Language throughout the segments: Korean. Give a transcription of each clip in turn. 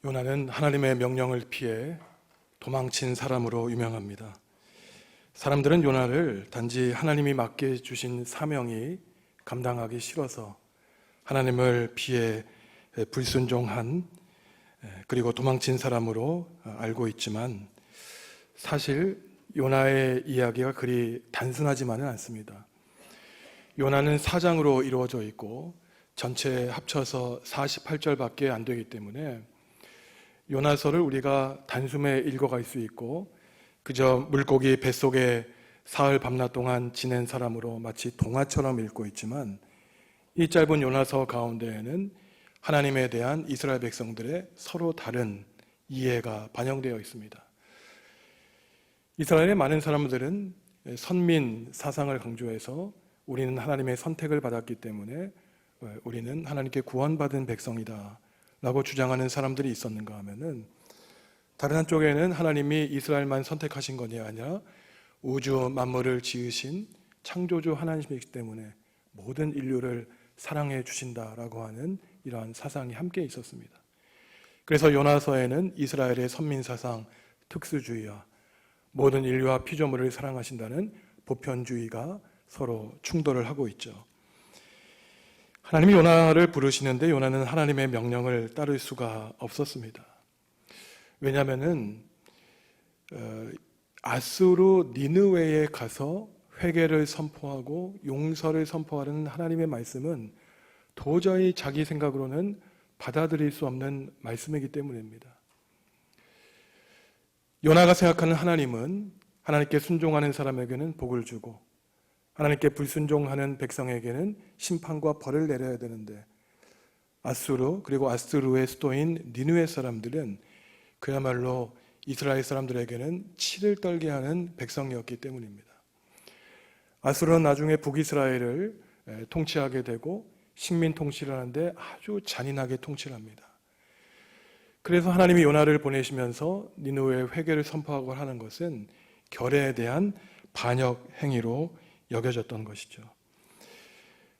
요나는 하나님의 명령을 피해 도망친 사람으로 유명합니다. 사람들은 요나를 단지 하나님이 맡겨주신 사명이 감당하기 싫어서 하나님을 피해 불순종한 그리고 도망친 사람으로 알고 있지만 사실 요나의 이야기가 그리 단순하지만은 않습니다. 요나는 4장으로 이루어져 있고 전체 합쳐서 48절밖에 안 되기 때문에 요나서를 우리가 단숨에 읽어갈 수 있고 그저 물고기 뱃속에 사흘 밤낮 동안 지낸 사람으로 마치 동화처럼 읽고 있지만 이 짧은 요나서 가운데에는 하나님에 대한 이스라엘 백성들의 서로 다른 이해가 반영되어 있습니다. 이스라엘의 많은 사람들은 선민 사상을 강조해서 우리는 하나님의 선택을 받았기 때문에 우리는 하나님께 구원받은 백성이다 라고 주장하는 사람들이 있었는가 하면은 다른 한쪽에는 하나님이 이스라엘만 선택하신 것이 아니라 우주 만물을 지으신 창조주 하나님이기 때문에 모든 인류를 사랑해 주신다라고 하는 이러한 사상이 함께 있었습니다. 그래서 요나서에는 이스라엘의 선민사상, 특수주의와 모든 인류와 피조물을 사랑하신다는 보편주의가 서로 충돌을 하고 있죠. 하나님이 요나를 부르시는데 요나는 하나님의 명령을 따를 수가 없었습니다. 왜냐하면 아수르 니느웨에 가서 회개를 선포하고 용서를 선포하는 하나님의 말씀은 도저히 자기 생각으로는 받아들일 수 없는 말씀이기 때문입니다. 요나가 생각하는 하나님은 하나님께 순종하는 사람에게는 복을 주고 하나님께 불순종하는 백성에게는 심판과 벌을 내려야 되는데 아수르 그리고 아수르의 수도인 니느웨 사람들은 그야말로 이스라엘 사람들에게는 치를 떨게 하는 백성이었기 때문입니다. 아수르는 나중에 북이스라엘을 통치하게 되고 식민 통치를 하는데 아주 잔인하게 통치를 합니다. 그래서 하나님이 요나를 보내시면서 니느웨의 회개를 선포하고 하는 것은 결에 대한 반역 행위로 여겨졌던 것이죠.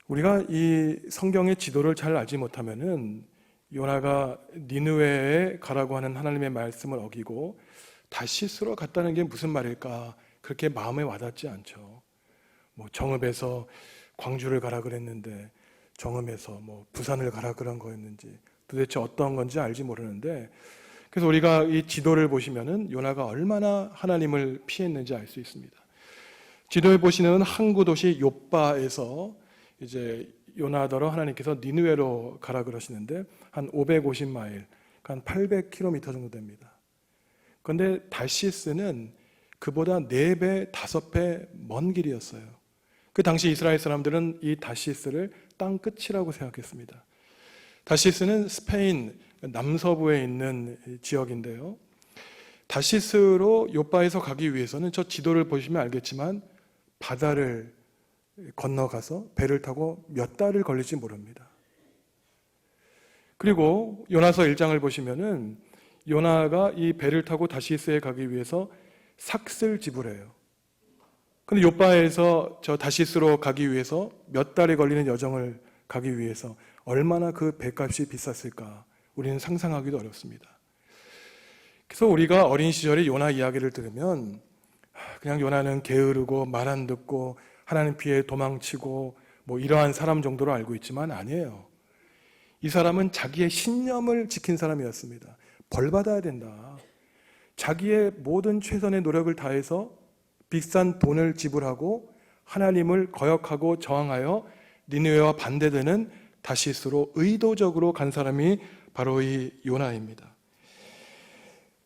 우리가 이 성경의 지도를 잘 알지 못하면은 요나가 니느웨에 가라고 하는 하나님의 말씀을 어기고 다시스로 갔다는 게 무슨 말일까 그렇게 마음에 와닿지 않죠. 정읍에서 광주를 가라 그랬는데 정읍에서 부산을 가라 그런 거였는지 도대체 어떤 건지 알지 모르는데 그래서 우리가 이 지도를 보시면은 요나가 얼마나 하나님을 피했는지 알 수 있습니다. 지도에 보시는 항구 도시 욥바에서 이제 요나더러 하나님께서 니느웨로 가라 그러시는데 한 550마일, 한 800km 정도 됩니다. 그런데 다시스는 그보다 4배, 5배 먼 길이었어요. 그 당시 이스라엘 사람들은 이 다시스를 땅 끝이라고 생각했습니다. 다시스는 스페인 남서부에 있는 지역인데요. 다시스로 욥바에서 가기 위해서는 저 지도를 보시면 알겠지만 바다를 건너가서 배를 타고 몇 달을 걸릴지 모릅니다. 그리고 요나서 1장을 보시면은 요나가 이 배를 타고 다시스에 가기 위해서 삭슬 지불해요. 근데 욥바에서 저 다시스로 가기 위해서 몇 달이 걸리는 여정을 가기 위해서 얼마나 그 배값이 비쌌을까 우리는 상상하기도 어렵습니다. 그래서 우리가 어린 시절에 요나 이야기를 들으면 그냥 요나는 게으르고 말 안 듣고 하나님 피해 도망치고 이러한 사람 정도로 알고 있지만 아니에요. 이 사람은 자기의 신념을 지킨 사람이었습니다. 벌 받아야 된다. 자기의 모든 최선의 노력을 다해서 비싼 돈을 지불하고 하나님을 거역하고 저항하여 니느웨와 반대되는 다시스로 의도적으로 간 사람이 바로 이 요나입니다.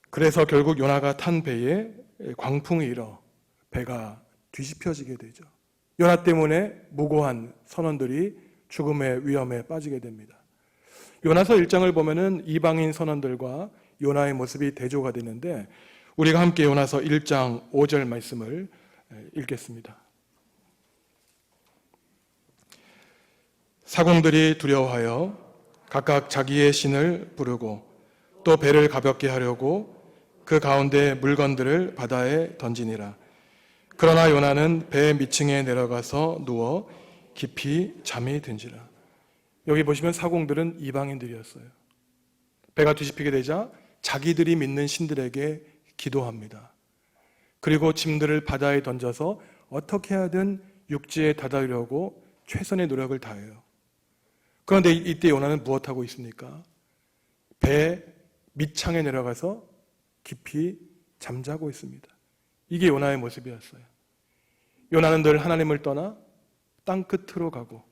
그래서 결국 요나가 탄 배에 광풍이 일어 배가 뒤집혀지게 되죠. 요나 때문에 무고한 선원들이 죽음의 위험에 빠지게 됩니다. 요나서 1장을 보면은 이방인 선원들과 요나의 모습이 대조가 되는데 우리가 함께 요나서 1장 5절 말씀을 읽겠습니다. 사공들이 두려워하여 각각 자기의 신을 부르고 또 배를 가볍게 하려고 그 가운데 물건들을 바다에 던지니라. 그러나 요나는 배 밑층에 내려가서 누워 깊이 잠이 든지라. 여기 보시면 사공들은 이방인들이었어요. 배가 뒤집히게 되자 자기들이 믿는 신들에게 기도합니다. 그리고 짐들을 바다에 던져서 어떻게 하든 육지에 다다르려고 최선의 노력을 다해요. 그런데 이때 요나는 무엇하고 있습니까? 배 밑창에 내려가서 깊이 잠자고 있습니다. 이게 요나의 모습이었어요. 요나는 늘 하나님을 떠나 땅끝으로 가고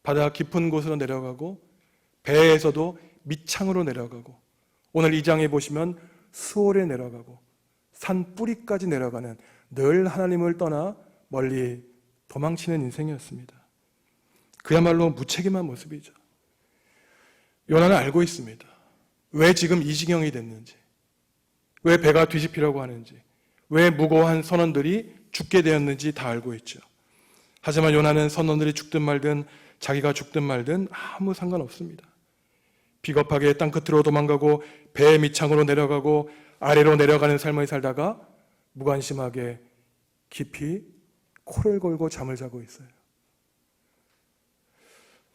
바다 깊은 곳으로 내려가고 배에서도 밑창으로 내려가고 오늘 이 장에 보시면 수월에 내려가고 산 뿌리까지 내려가는 늘 하나님을 떠나 멀리 도망치는 인생이었습니다. 그야말로 무책임한 모습이죠. 요나는 알고 있습니다. 왜 지금 이 지경이 됐는지, 왜 배가 뒤집히려고 하는지, 왜 무고한 선원들이 죽게 되었는지 다 알고 있죠. 하지만 요나는 선원들이 죽든 말든 자기가 죽든 말든 아무 상관없습니다. 비겁하게 땅끝으로 도망가고 배의 밑창으로 내려가고 아래로 내려가는 삶을 살다가 무관심하게 깊이 코를 골고 잠을 자고 있어요.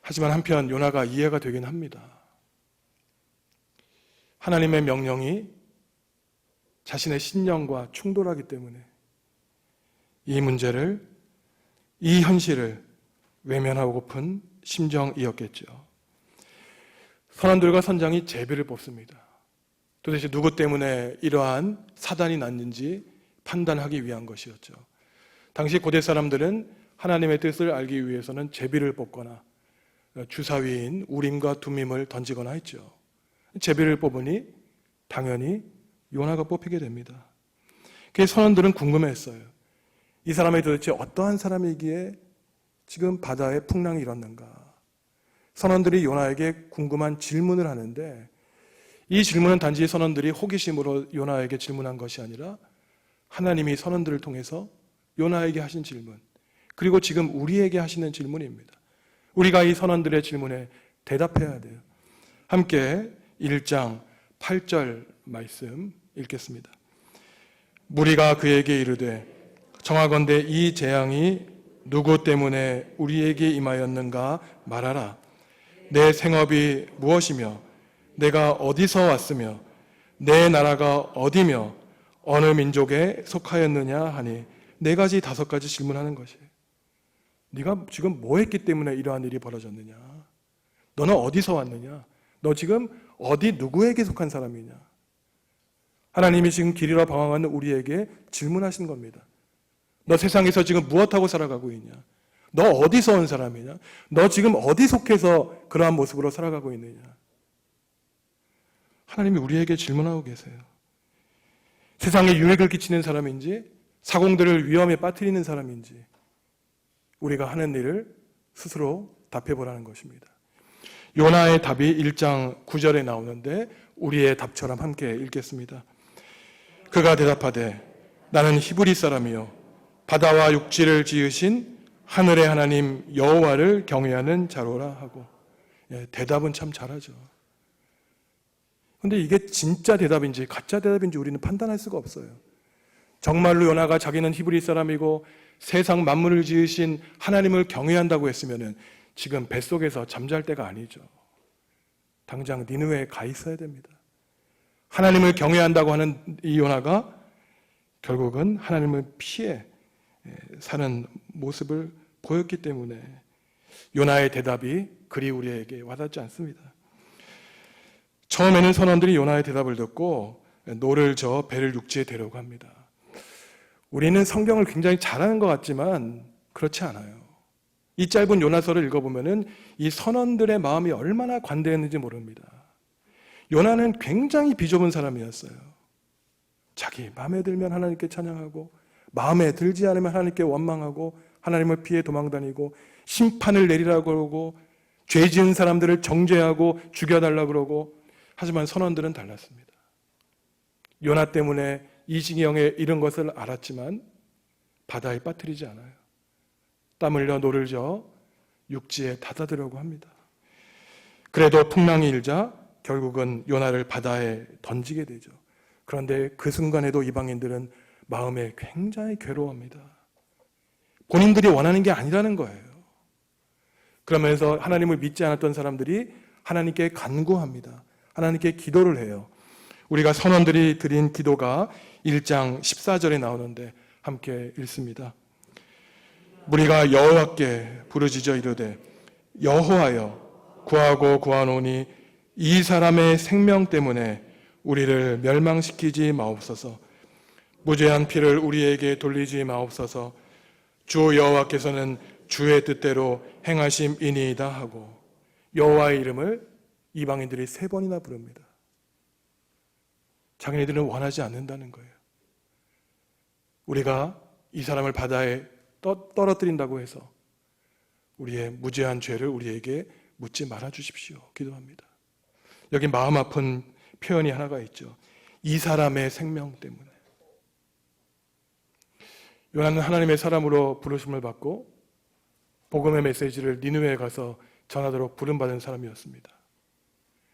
하지만 한편 요나가 이해가 되긴 합니다. 하나님의 명령이 자신의 신념과 충돌하기 때문에 이 문제를, 이 현실을 외면하고픈 심정이었겠죠. 선원들과 선장이 제비를 뽑습니다. 도대체 누구 때문에 이러한 사단이 났는지 판단하기 위한 것이었죠. 당시 고대 사람들은 하나님의 뜻을 알기 위해서는 제비를 뽑거나 주사위인 우림과 둠밈을 던지거나 했죠. 제비를 뽑으니 당연히 요나가 뽑히게 됩니다. 그래서 선원들은 궁금했어요. 이 사람이 도대체 어떠한 사람이기에 지금 바다에 풍랑이 일었는가? 선원들이 요나에게 궁금한 질문을 하는데 이 질문은 단지 선원들이 호기심으로 요나에게 질문한 것이 아니라 하나님이 선원들을 통해서 요나에게 하신 질문, 그리고 지금 우리에게 하시는 질문입니다. 우리가 이 선원들의 질문에 대답해야 돼요. 함께 1장 8절 말씀 읽겠습니다. 무리가 그에게 이르되 청하건대 이 재앙이 누구 때문에 우리에게 임하였는가 말하라. 내 생업이 무엇이며 내가 어디서 왔으며 내 나라가 어디며 어느 민족에 속하였느냐 하니 4가지 5가지 질문하는 것이에요. 네가 지금 뭐 했기 때문에 이러한 일이 벌어졌느냐? 너는 어디서 왔느냐? 너 지금 어디 누구에게 속한 사람이냐? 하나님이 지금 길이라 방황하는 우리에게 질문하신 겁니다. 너 세상에서 지금 무엇하고 살아가고 있냐? 너 어디서 온 사람이냐? 너 지금 어디 속해서 그러한 모습으로 살아가고 있느냐? 하나님이 우리에게 질문하고 계세요. 세상에 유익을 끼치는 사람인지 사공들을 위험에 빠뜨리는 사람인지 우리가 하는 일을 스스로 답해보라는 것입니다. 요나의 답이 1장 9절에 나오는데 우리의 답처럼 함께 읽겠습니다. 그가 대답하되 나는 히브리 사람이요 바다와 육지를 지으신 하늘의 하나님 여호와를 경외하는 자로라 하고, 대답은 참 잘하죠. 그런데 이게 진짜 대답인지 가짜 대답인지 우리는 판단할 수가 없어요. 정말로 요나가 자기는 히브리 사람이고 세상 만물을 지으신 하나님을 경외한다고 했으면 지금 뱃속에서 잠잘 때가 아니죠. 당장 니느웨에 가 있어야 됩니다. 하나님을 경외한다고 하는 이 요나가 결국은 하나님을 피해 사는 모습을 보였기 때문에 요나의 대답이 그리 우리에게 와닿지 않습니다. 처음에는 선원들이 요나의 대답을 듣고 노를 저어 배를 육지에 데려갑니다. 우리는 성경을 굉장히 잘하는 것 같지만 그렇지 않아요. 이 짧은 요나서를 읽어보면 이 선원들의 마음이 얼마나 관대했는지 모릅니다. 요나는 굉장히 비좁은 사람이었어요. 자기 마음에 들면 하나님께 찬양하고 마음에 들지 않으면 하나님께 원망하고 하나님을 피해 도망다니고 심판을 내리라고 그러고 죄 지은 사람들을 정죄하고 죽여달라고 그러고, 하지만 선원들은 달랐습니다. 요나 때문에 이 지경에 이른 것을 알았지만 바다에 빠뜨리지 않아요. 땀 흘려 노를 저어 육지에 닫아두려고 합니다. 그래도 풍랑이 일자 결국은 요나를 바다에 던지게 되죠. 그런데 그 순간에도 이방인들은 마음에 굉장히 괴로워합니다. 본인들이 원하는 게 아니라는 거예요. 그러면서 하나님을 믿지 않았던 사람들이 하나님께 간구합니다. 하나님께 기도를 해요. 우리가 선원들이 드린 기도가 1장 14절에 나오는데 함께 읽습니다. 무리가 여호와께 부르짖어 이르되 여호와여 구하고 구하노니 이 사람의 생명 때문에 우리를 멸망시키지 마옵소서. 무죄한 피를 우리에게 돌리지 마옵소서. 주 여호와께서는 주의 뜻대로 행하심이니이다 하고 여호와의 이름을 이방인들이 3번이나 부릅니다. 자기네들은 원하지 않는다는 거예요. 우리가 이 사람을 바다에 떨어뜨린다고 해서 우리의 무죄한 죄를 우리에게 묻지 말아 주십시오. 기도합니다. 여기 마음 아픈 표현이 하나가 있죠. 이 사람의 생명 때문에. 요나는 하나님의 사람으로 부르심을 받고 복음의 메시지를 니느웨에 가서 전하도록 부름받은 사람이었습니다.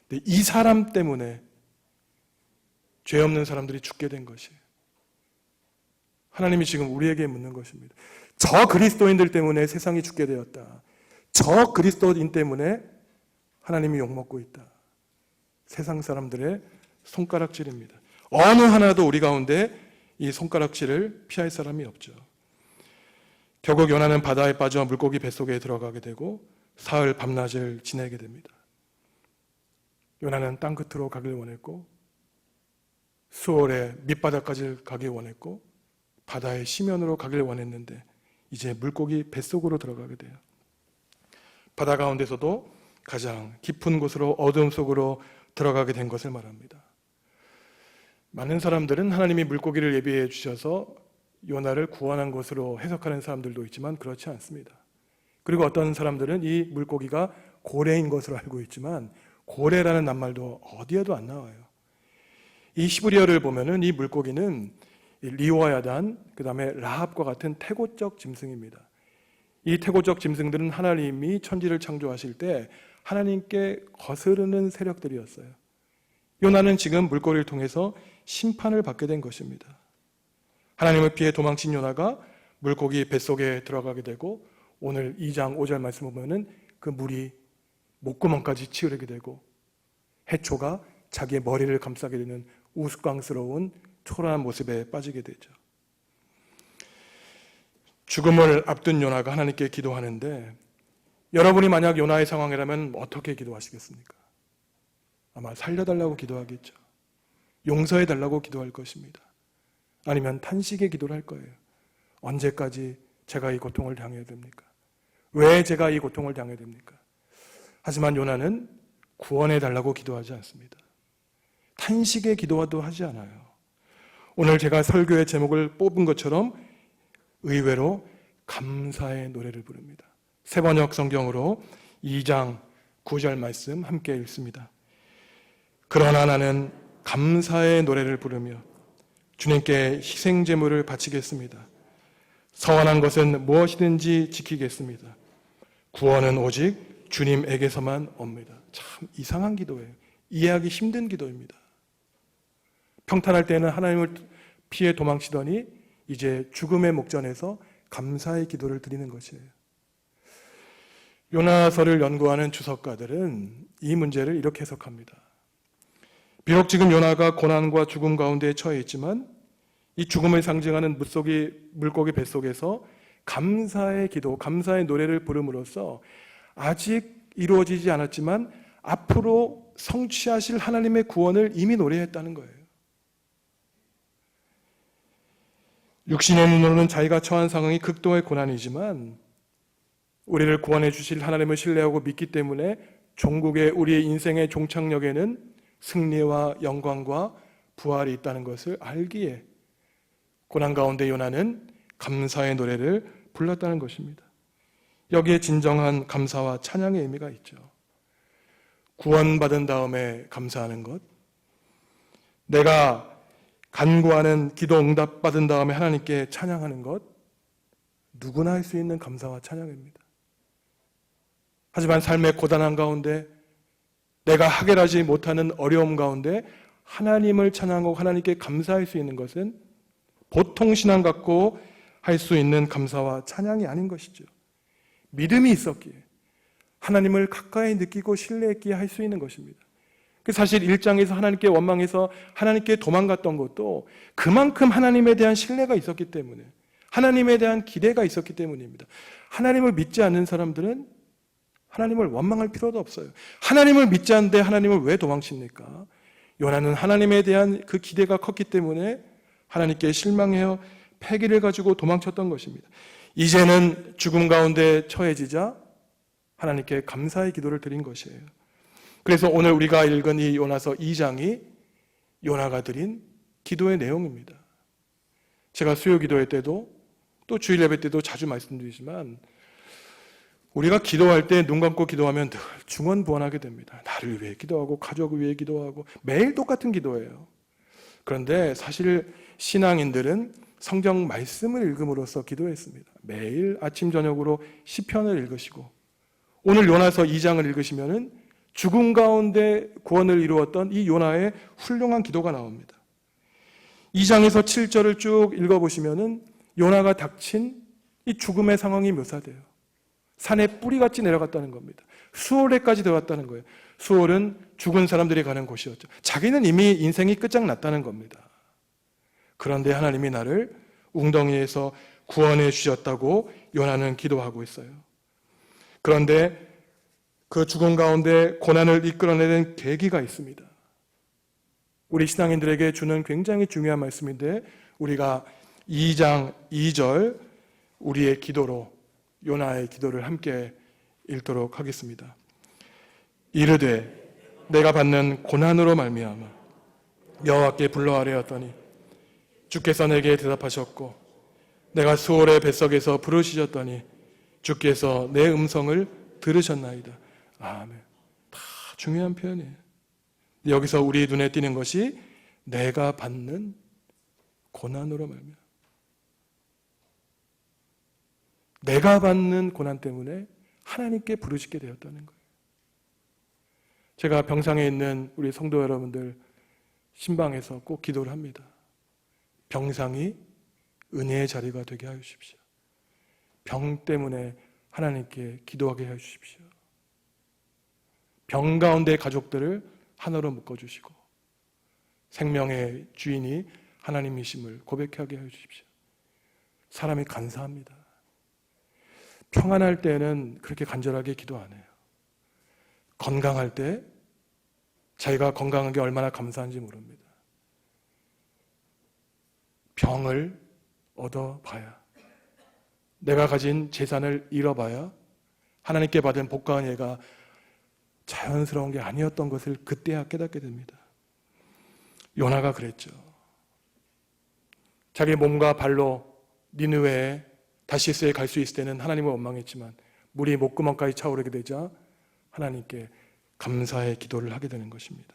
근데 이 사람 때문에 죄 없는 사람들이 죽게 된 것이에요. 하나님이 지금 우리에게 묻는 것입니다. 저 그리스도인들 때문에 세상이 죽게 되었다. 저 그리스도인 때문에 하나님이 욕먹고 있다. 세상 사람들의 손가락질입니다. 어느 하나도 우리 가운데 이 손가락질을 피할 사람이 없죠. 결국 요나는 바다에 빠져 물고기 뱃속에 들어가게 되고 사흘 밤낮을 지내게 됩니다. 요나는 땅끝으로 가길 원했고 수월의 밑바닥까지 가길 원했고 바다의 심연으로 가길 원했는데 이제 물고기 뱃속으로 들어가게 돼요. 바다 가운데서도 가장 깊은 곳으로 어둠 속으로 들어가게 된 것을 말합니다. 많은 사람들은 하나님이 물고기를 예비해 주셔서 요나를 구원한 것으로 해석하는 사람들도 있지만 그렇지 않습니다. 그리고 어떤 사람들은 이 물고기가 고래인 것으로 알고 있지만 고래라는 낱말도 어디에도 안 나와요. 이 히브리어를 보면은 이 물고기는 리오야단, 그 다음에 라합과 같은 태고적 짐승입니다. 이 태고적 짐승들은 하나님이 천지를 창조하실 때 하나님께 거스르는 세력들이었어요. 요나는 지금 물고기를 통해서 심판을 받게 된 것입니다. 하나님을 피해 도망친 요나가 물고기 뱃속에 들어가게 되고 오늘 2장 5절 말씀 보면은 그 물이 목구멍까지 치우르게 되고 해초가 자기의 머리를 감싸게 되는 우스꽝스러운 초라한 모습에 빠지게 되죠. 죽음을 앞둔 요나가 하나님께 기도하는데 여러분이 만약 요나의 상황이라면 어떻게 기도하시겠습니까? 아마 살려달라고 기도하겠죠. 용서해달라고 기도할 것입니다. 아니면 탄식의 기도를 할 거예요. 언제까지 제가 이 고통을 당해야 됩니까? 왜 제가 이 고통을 당해야 됩니까? 하지만 요나는 구원해달라고 기도하지 않습니다. 탄식의 기도도 하지 않아요. 오늘 제가 설교의 제목을 뽑은 것처럼 의외로 감사의 노래를 부릅니다. 새번역 성경으로 2장 9절 말씀 함께 읽습니다. 그러나 나는 감사의 노래를 부르며 주님께 희생제물을 바치겠습니다. 서원한 것은 무엇이든지 지키겠습니다. 구원은 오직 주님에게서만 옵니다. 참 이상한 기도예요. 이해하기 힘든 기도입니다. 평탄할 때는 하나님을 피해 도망치더니 이제 죽음의 목전에서 감사의 기도를 드리는 것이에요. 요나서를 연구하는 주석가들은 이 문제를 이렇게 해석합니다. 비록 지금 요나가 고난과 죽음 가운데 처해 있지만 이 죽음을 상징하는 물고기 뱃속에서 감사의 기도, 감사의 노래를 부름으로써 아직 이루어지지 않았지만 앞으로 성취하실 하나님의 구원을 이미 노래했다는 거예요. 육신의 눈으로는 자기가 처한 상황이 극도의 고난이지만 우리를 구원해 주실 하나님을 신뢰하고 믿기 때문에 종국의 우리의 인생의 종착역에는 승리와 영광과 부활이 있다는 것을 알기에 고난 가운데 요나는 감사의 노래를 불렀다는 것입니다. 여기에 진정한 감사와 찬양의 의미가 있죠. 구원받은 다음에 감사하는 것, 내가 간구하는 기도 응답 받은 다음에 하나님께 찬양하는 것, 누구나 할 수 있는 감사와 찬양입니다. 하지만 삶의 고단한 가운데 내가 해결하지 못하는 어려움 가운데 하나님을 찬양하고 하나님께 감사할 수 있는 것은 보통 신앙 갖고 할 수 있는 감사와 찬양이 아닌 것이죠. 믿음이 있었기에 하나님을 가까이 느끼고 신뢰했기에 할 수 있는 것입니다. 사실 1장에서 하나님께 원망해서 하나님께 도망갔던 것도 그만큼 하나님에 대한 신뢰가 있었기 때문에, 하나님에 대한 기대가 있었기 때문입니다. 하나님을 믿지 않는 사람들은 하나님을 원망할 필요도 없어요. 하나님을 믿지 않는데 하나님을 왜 도망칩니까? 요나는 하나님에 대한 그 기대가 컸기 때문에 하나님께 실망해요 패기를 가지고 도망쳤던 것입니다. 이제는 죽음 가운데 처해지자 하나님께 감사의 기도를 드린 것이에요. 그래서 오늘 우리가 읽은 이 요나서 2장이 요나가 드린 기도의 내용입니다. 제가 수요 기도회 때도 또 주일 예배 때도 자주 말씀드리지만, 우리가 기도할 때 눈 감고 기도하면 늘 중언부언하게 됩니다. 나를 위해 기도하고 가족을 위해 기도하고 매일 똑같은 기도예요. 그런데 사실 신앙인들은 성경 말씀을 읽음으로써 기도했습니다. 매일 아침 저녁으로 시편을 읽으시고, 오늘 요나서 2장을 읽으시면은 죽음 가운데 구원을 이루었던 이 요나의 훌륭한 기도가 나옵니다. 2장에서 7절을 쭉 읽어보시면은 요나가 닥친 이 죽음의 상황이 묘사돼요. 산에 뿌리같이 내려갔다는 겁니다. 수월에까지 들어갔다는 거예요. 수월은 죽은 사람들이 가는 곳이었죠. 자기는 이미 인생이 끝장났다는 겁니다. 그런데 하나님이 나를 웅덩이에서 구원해 주셨다고 요나는 기도하고 있어요. 그런데 그 죽음 가운데 고난을 이끌어내는 계기가 있습니다. 우리 신앙인들에게 주는 굉장히 중요한 말씀인데, 우리가 2장 2절 우리의 기도로 요나의 기도를 함께 읽도록 하겠습니다. 이르되 내가 받는 고난으로 말미암아 여호와께 불러 아뢰었더니 주께서 내게 대답하셨고, 내가 수월의 뱃속에서 부르시셨더니 주께서 내 음성을 들으셨나이다. 아멘. 다 중요한 표현이에요. 여기서 우리 눈에 띄는 것이 내가 받는 고난으로 말미암아, 내가 받는 고난 때문에 하나님께 부르시게 되었다는 거예요. 제가 병상에 있는 우리 성도 여러분들 신방에서 꼭 기도를 합니다. 병상이 은혜의 자리가 되게 하여 주십시오. 병 때문에 하나님께 기도하게 해 주십시오. 병 가운데 가족들을 하나로 묶어주시고 생명의 주인이 하나님이심을 고백하게 해 주십시오. 사람이 간사합니다. 평안할 때는 그렇게 간절하게 기도 안 해요. 건강할 때 자기가 건강한 게 얼마나 감사한지 모릅니다. 병을 얻어봐야, 내가 가진 재산을 잃어봐야 하나님께 받은 복과 은혜가 자연스러운 게 아니었던 것을 그때야 깨닫게 됩니다. 요나가 그랬죠. 자기 몸과 발로 니느웨에 다시스에 갈 수 있을 때는 하나님을 원망했지만 물이 목구멍까지 차오르게 되자 하나님께 감사의 기도를 하게 되는 것입니다.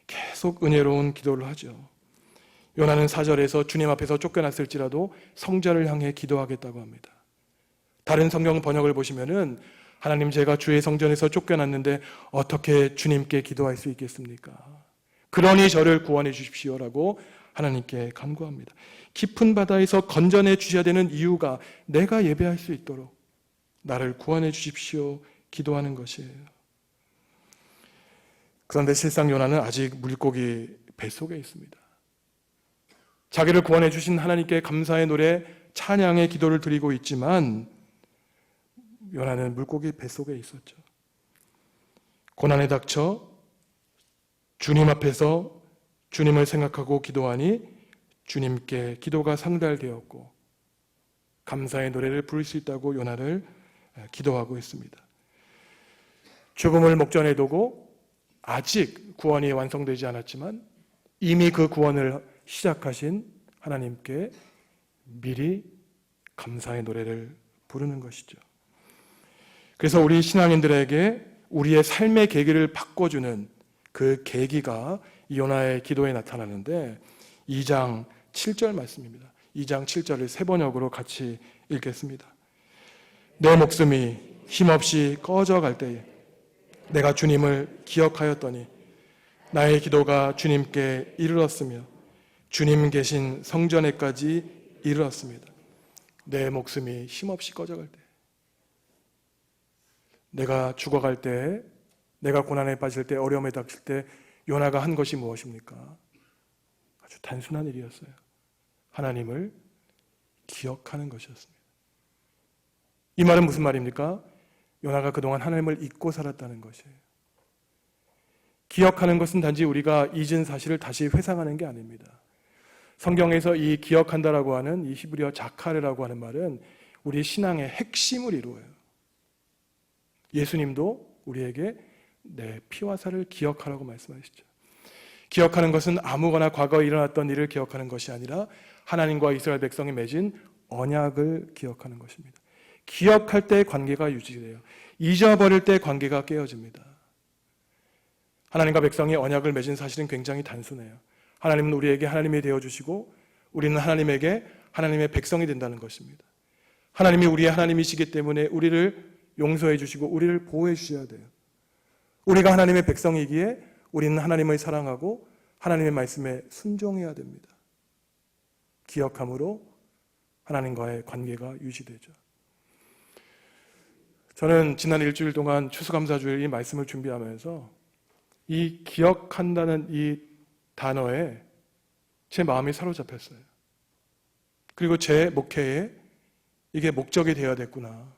계속 은혜로운 기도를 하죠. 요나는 4절에서 주님 앞에서 쫓겨났을지라도 성전을 향해 기도하겠다고 합니다. 다른 성경 번역을 보시면은 하나님, 제가 주의 성전에서 쫓겨났는데 어떻게 주님께 기도할 수 있겠습니까? 그러니 저를 구원해 주십시오라고 하나님께 간구합니다. 깊은 바다에서 건져내 주셔야 되는 이유가 내가 예배할 수 있도록 나를 구원해 주십시오 기도하는 것이에요. 그런데 실상 요나는 아직 물고기 뱃속에 있습니다. 자기를 구원해 주신 하나님께 감사의 노래, 찬양의 기도를 드리고 있지만 요나는 물고기 뱃속에 있었죠. 고난에 닥쳐 주님 앞에서 주님을 생각하고 기도하니 주님께 기도가 상달되었고 감사의 노래를 부를 수 있다고 요나를 기도하고 있습니다. 죽음을 목전에 두고 아직 구원이 완성되지 않았지만 이미 그 구원을 시작하신 하나님께 미리 감사의 노래를 부르는 것이죠. 그래서 우리 신앙인들에게 우리의 삶의 계기를 바꿔주는 그 계기가 요나의 기도에 나타나는데 2장 7절 말씀입니다. 2장 7절을 세 번역으로 같이 읽겠습니다. 내 목숨이 힘없이 꺼져갈 때에 내가 주님을 기억하였더니 나의 기도가 주님께 이르렀으며 주님 계신 성전에까지 이르렀습니다. 내 목숨이 힘없이 꺼져갈 때, 내가 죽어갈 때 내가 고난에 빠질 때, 어려움에 닥칠 때 요나가 한 것이 무엇입니까? 아주 단순한 일이었어요. 하나님을 기억하는 것이었습니다. 이 말은 무슨 말입니까? 요나가 그동안 하나님을 잊고 살았다는 것이에요. 기억하는 것은 단지 우리가 잊은 사실을 다시 회상하는 게 아닙니다. 성경에서 이 기억한다라고 하는 이 히브리어 자카르라고 하는 말은 우리 신앙의 핵심을 이루어요. 예수님도 우리에게 내 피와 살을 기억하라고 말씀하시죠. 기억하는 것은 아무거나 과거에 일어났던 일을 기억하는 것이 아니라 하나님과 이스라엘 백성이 맺은 언약을 기억하는 것입니다. 기억할 때 관계가 유지돼요. 잊어버릴 때 관계가 깨어집니다. 하나님과 백성이 언약을 맺은 사실은 굉장히 단순해요. 하나님은 우리에게 하나님이 되어주시고 우리는 하나님에게 하나님의 백성이 된다는 것입니다. 하나님이 우리의 하나님이시기 때문에 우리를 용서해 주시고 우리를 보호해 주셔야 돼요. 우리가 하나님의 백성이기에 우리는 하나님을 사랑하고 하나님의 말씀에 순종해야 됩니다. 기억함으로 하나님과의 관계가 유지되죠. 저는 지난 일주일 동안 추수감사주일 이 말씀을 준비하면서 이 기억한다는 이 단어에 제 마음이 사로잡혔어요. 그리고 제 목회에 이게 목적이 되어야 됐구나.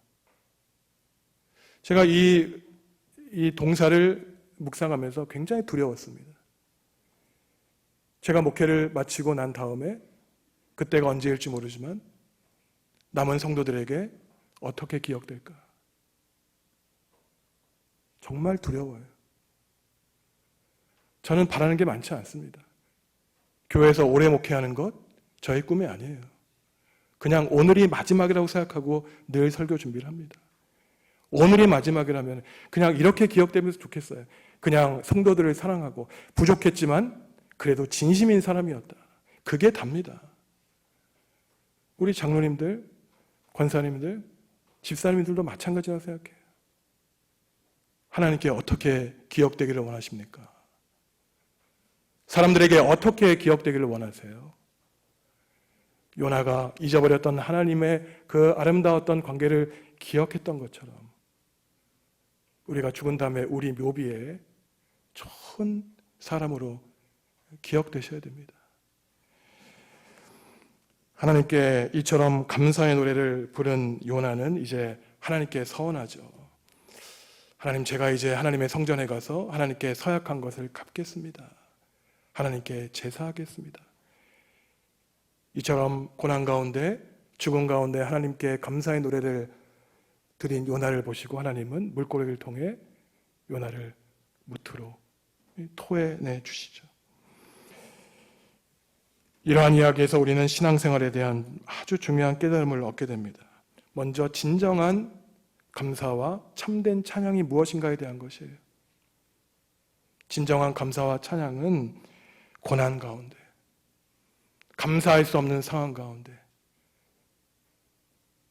제가 이 동사를 묵상하면서 굉장히 두려웠습니다. 제가 목회를 마치고 난 다음에 그때가 언제일지 모르지만 남은 성도들에게 어떻게 기억될까? 정말 두려워요. 저는 바라는 게 많지 않습니다. 교회에서 오래 목회하는 것 저의 꿈이 아니에요. 그냥 오늘이 마지막이라고 생각하고 늘 설교 준비를 합니다. 오늘이 마지막이라면 그냥 이렇게 기억되면서 좋겠어요. 그냥 성도들을 사랑하고 부족했지만 그래도 진심인 사람이었다. 그게 답니다. 우리 장로님들, 권사님들, 집사님들도 마찬가지라고 생각해요. 하나님께 어떻게 기억되기를 원하십니까? 사람들에게 어떻게 기억되기를 원하세요? 요나가 잊어버렸던 하나님의 그 아름다웠던 관계를 기억했던 것처럼 우리가 죽은 다음에 우리 묘비에 좋은 사람으로 기억되셔야 됩니다. 하나님께 이처럼 감사의 노래를 부른 요나는 이제 하나님께 서원하죠. 하나님, 제가 이제 하나님의 성전에 가서 하나님께 서약한 것을 갚겠습니다. 하나님께 제사하겠습니다. 이처럼 고난 가운데, 죽음 가운데 하나님께 감사의 노래를 드린 요나를 보시고 하나님은 물고기를 통해 요나를 무트로 토해내 주시죠. 이러한 이야기에서 우리는 신앙생활에 대한 아주 중요한 깨달음을 얻게 됩니다. 먼저 진정한 감사와 참된 찬양이 무엇인가에 대한 것이에요. 진정한 감사와 찬양은 고난 가운데, 감사할 수 없는 상황 가운데,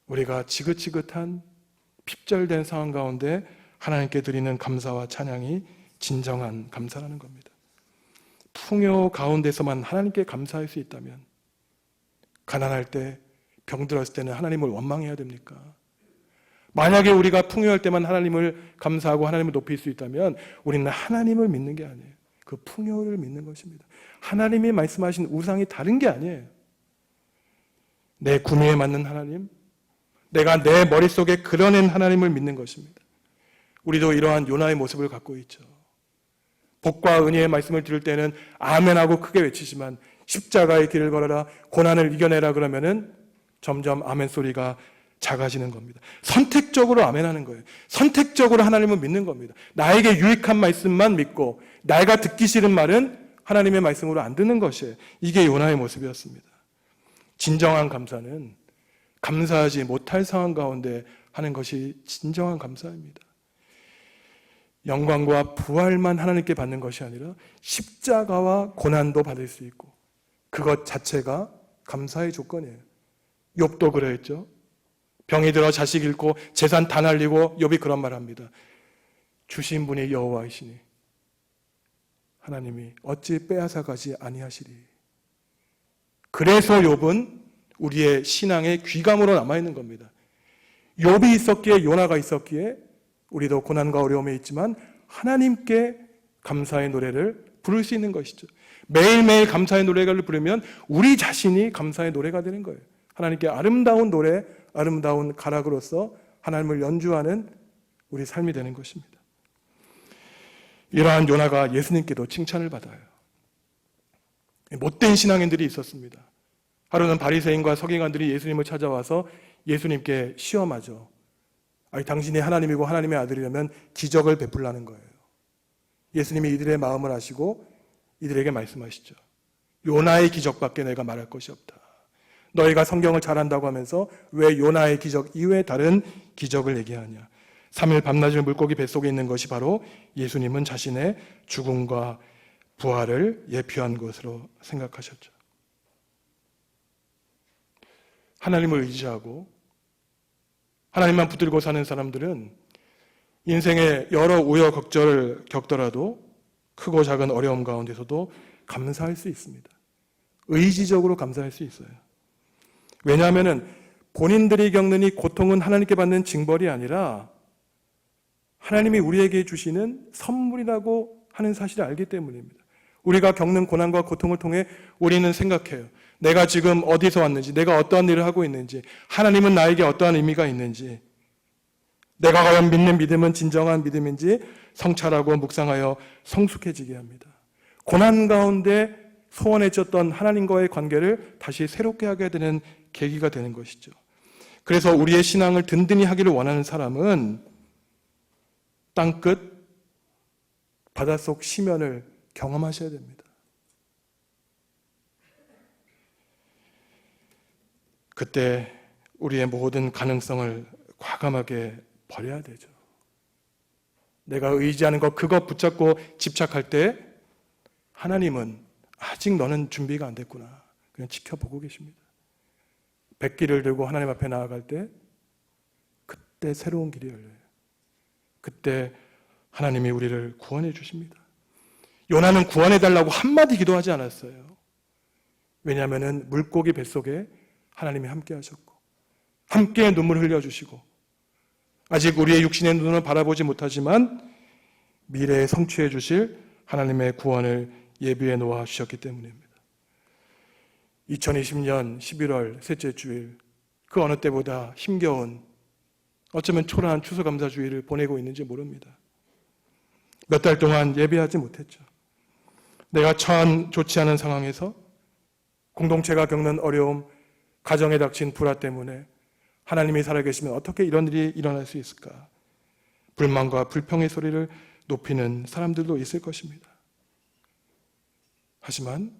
우리가 지긋지긋한 핍절된 상황 가운데 하나님께 드리는 감사와 찬양이 진정한 감사라는 겁니다. 풍요 가운데서만 하나님께 감사할 수 있다면, 가난할 때, 병들었을 때는 하나님을 원망해야 됩니까? 만약에 우리가 풍요할 때만 하나님을 감사하고 하나님을 높일 수 있다면 우리는 하나님을 믿는 게 아니에요. 그 풍요를 믿는 것입니다. 하나님이 말씀하신 우상이 다른 게 아니에요. 내 구미에 맞는 하나님, 내가 내 머릿속에 그려낸 하나님을 믿는 것입니다. 우리도 이러한 요나의 모습을 갖고 있죠. 복과 은혜의 말씀을 들을 때는 아멘하고 크게 외치지만 십자가의 길을 걸어라, 고난을 이겨내라 그러면은 점점 아멘 소리가 작아지는 겁니다. 선택적으로 아멘하는 거예요. 선택적으로 하나님을 믿는 겁니다. 나에게 유익한 말씀만 믿고 내가 듣기 싫은 말은 하나님의 말씀으로 안 듣는 것이에요. 이게 요나의 모습이었습니다. 진정한 감사는 감사하지 못할 상황 가운데 하는 것이 진정한 감사입니다. 영광과 부활만 하나님께 받는 것이 아니라 십자가와 고난도 받을 수 있고 그것 자체가 감사의 조건이에요. 욥도 그랬죠. 병이 들어 자식 잃고 재산 다 날리고 욥이 그런 말 합니다. 주신 분이 여호와이시니 하나님이 어찌 빼앗아 가지 아니하시리. 그래서 욥은 우리의 신앙의 귀감으로 남아있는 겁니다. 욥이 있었기에, 요나가 있었기에 우리도 고난과 어려움에 있지만 하나님께 감사의 노래를 부를 수 있는 것이죠. 매일매일 감사의 노래를 부르면 우리 자신이 감사의 노래가 되는 거예요. 하나님께 아름다운 노래, 아름다운 가락으로서 하나님을 연주하는 우리 삶이 되는 것입니다. 이러한 요나가 예수님께도 칭찬을 받아요. 못된 신앙인들이 있었습니다. 하루는 바리새인과 서기관들이 예수님을 찾아와서 예수님께 시험하죠. 아니, 당신이 하나님이고 하나님의 아들이라면 기적을 베풀라는 거예요. 예수님이 이들의 마음을 아시고 이들에게 말씀하시죠. 요나의 기적밖에 내가 말할 것이 없다. 너희가 성경을 잘 안다고 하면서 왜 요나의 기적 이외에 다른 기적을 얘기하냐. 3일 밤낮을 물고기 뱃속에 있는 것이 바로 예수님은 자신의 죽음과 부활을 예표한 것으로 생각하셨죠. 하나님을 의지하고 하나님만 붙들고 사는 사람들은 인생의 여러 우여곡절을 겪더라도 크고 작은 어려움 가운데서도 감사할 수 있습니다. 의지적으로 감사할 수 있어요. 왜냐하면 본인들이 겪는 이 고통은 하나님께 받는 징벌이 아니라 하나님이 우리에게 주시는 선물이라고 하는 사실을 알기 때문입니다. 우리가 겪는 고난과 고통을 통해 우리는 생각해요. 내가 지금 어디서 왔는지, 내가 어떠한 일을 하고 있는지, 하나님은 나에게 어떠한 의미가 있는지, 내가 과연 믿는 믿음은 진정한 믿음인지 성찰하고 묵상하여 성숙해지게 합니다. 고난 가운데 소원해졌던 하나님과의 관계를 다시 새롭게 하게 되는 계기가 되는 것이죠. 그래서 우리의 신앙을 든든히 하기를 원하는 사람은 땅끝, 바닷속 시면을 경험하셔야 됩니다. 그때 우리의 모든 가능성을 과감하게 버려야 되죠. 내가 의지하는 것, 그것 붙잡고 집착할 때 하나님은 아직 너는 준비가 안 됐구나. 그냥 지켜보고 계십니다. 백기를 들고 하나님 앞에 나아갈 때 그때 새로운 길이 열려요. 그때 하나님이 우리를 구원해 주십니다. 요나는 구원해달라고 한마디 기도하지 않았어요. 왜냐하면 물고기 뱃속에 하나님이 함께 하셨고 함께 눈물 흘려주시고 아직 우리의 육신의 눈은 바라보지 못하지만 미래에 성취해 주실 하나님의 구원을 예비해 놓아 주셨기 때문입니다. 2020년 11월 셋째 주일, 그 어느 때보다 힘겨운, 어쩌면 초라한 추수감사주의를 보내고 있는지 모릅니다. 몇 달 동안 예배하지 못했죠. 내가 처한 좋지 않은 상황에서 공동체가 겪는 어려움, 가정에 닥친 불화 때문에 하나님이 살아계시면 어떻게 이런 일이 일어날 수 있을까? 불만과 불평의 소리를 높이는 사람들도 있을 것입니다. 하지만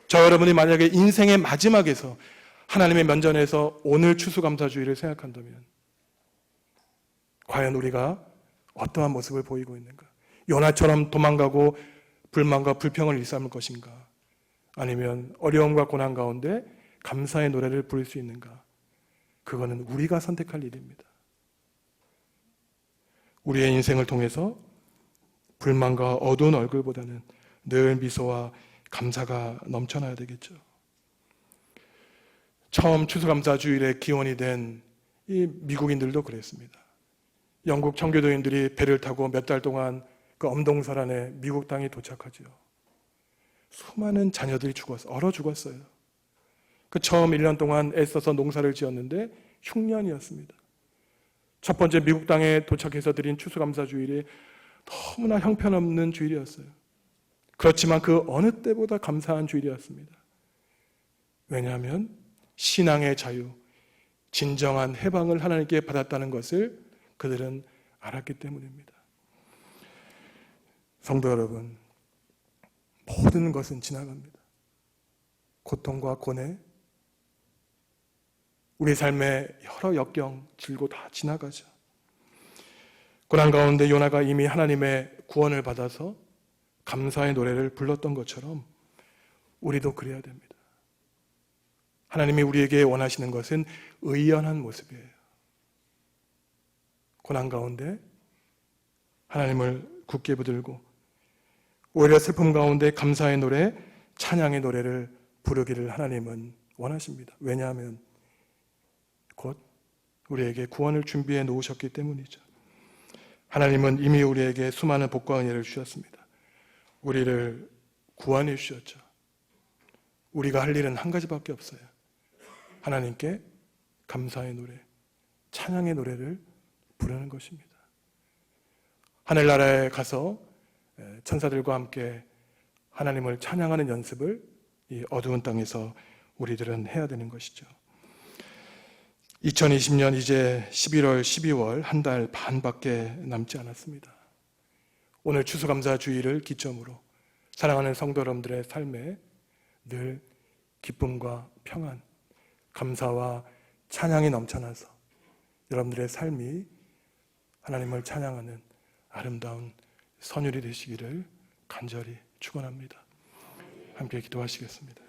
저 여러분이 만약에 인생의 마지막에서 하나님의 면전에서 오늘 추수감사주의를 생각한다면 과연 우리가 어떠한 모습을 보이고 있는가? 요나처럼 도망가고 불만과 불평을 일삼을 것인가? 아니면 어려움과 고난 가운데 감사의 노래를 부를 수 있는가? 그거는 우리가 선택할 일입니다. 우리의 인생을 통해서 불만과 어두운 얼굴보다는 늘 미소와 감사가 넘쳐나야 되겠죠. 처음 추수감사주일에 기원이 된 이 미국인들도 그랬습니다. 영국 청교도인들이 배를 타고 몇 달 동안 그 엄동설안에 미국 땅에 도착하죠. 수많은 자녀들이 얼어 죽었어요. 그 처음 1년 동안 애써서 농사를 지었는데 흉년이었습니다. 첫 번째 미국 땅에 도착해서 드린 추수감사주일이 너무나 형편없는 주일이었어요. 그렇지만 그 어느 때보다 감사한 주일이었습니다. 왜냐하면 신앙의 자유, 진정한 해방을 하나님께 받았다는 것을 그들은 알았기 때문입니다. 성도 여러분, 모든 것은 지나갑니다. 고통과 고뇌, 우리 삶의 여러 역경, 질고 다 지나가죠. 고난 가운데 요나가 이미 하나님의 구원을 받아서 감사의 노래를 불렀던 것처럼 우리도 그래야 됩니다. 하나님이 우리에게 원하시는 것은 의연한 모습이에요. 고난 가운데 하나님을 굳게 붙들고 오히려 슬픔 가운데 감사의 노래, 찬양의 노래를 부르기를 하나님은 원하십니다. 왜냐하면 곧 우리에게 구원을 준비해 놓으셨기 때문이죠. 하나님은 이미 우리에게 수많은 복과 은혜를 주셨습니다. 우리를 구원해 주셨죠. 우리가 할 일은 한 가지밖에 없어요. 하나님께 감사의 노래, 찬양의 노래를 부르는 것입니다. 하늘나라에 가서 천사들과 함께 하나님을 찬양하는 연습을 이 어두운 땅에서 우리들은 해야 되는 것이죠. 2020년 이제 11월, 12월 한 달 반밖에 남지 않았습니다. 오늘 추수감사 주일을 기점으로 사랑하는 성도 여러분들의 삶에 늘 기쁨과 평안, 감사와 찬양이 넘쳐나서 여러분들의 삶이 하나님을 찬양하는 아름다운 선율이 되시기를 간절히 축원합니다. 함께 기도하시겠습니다.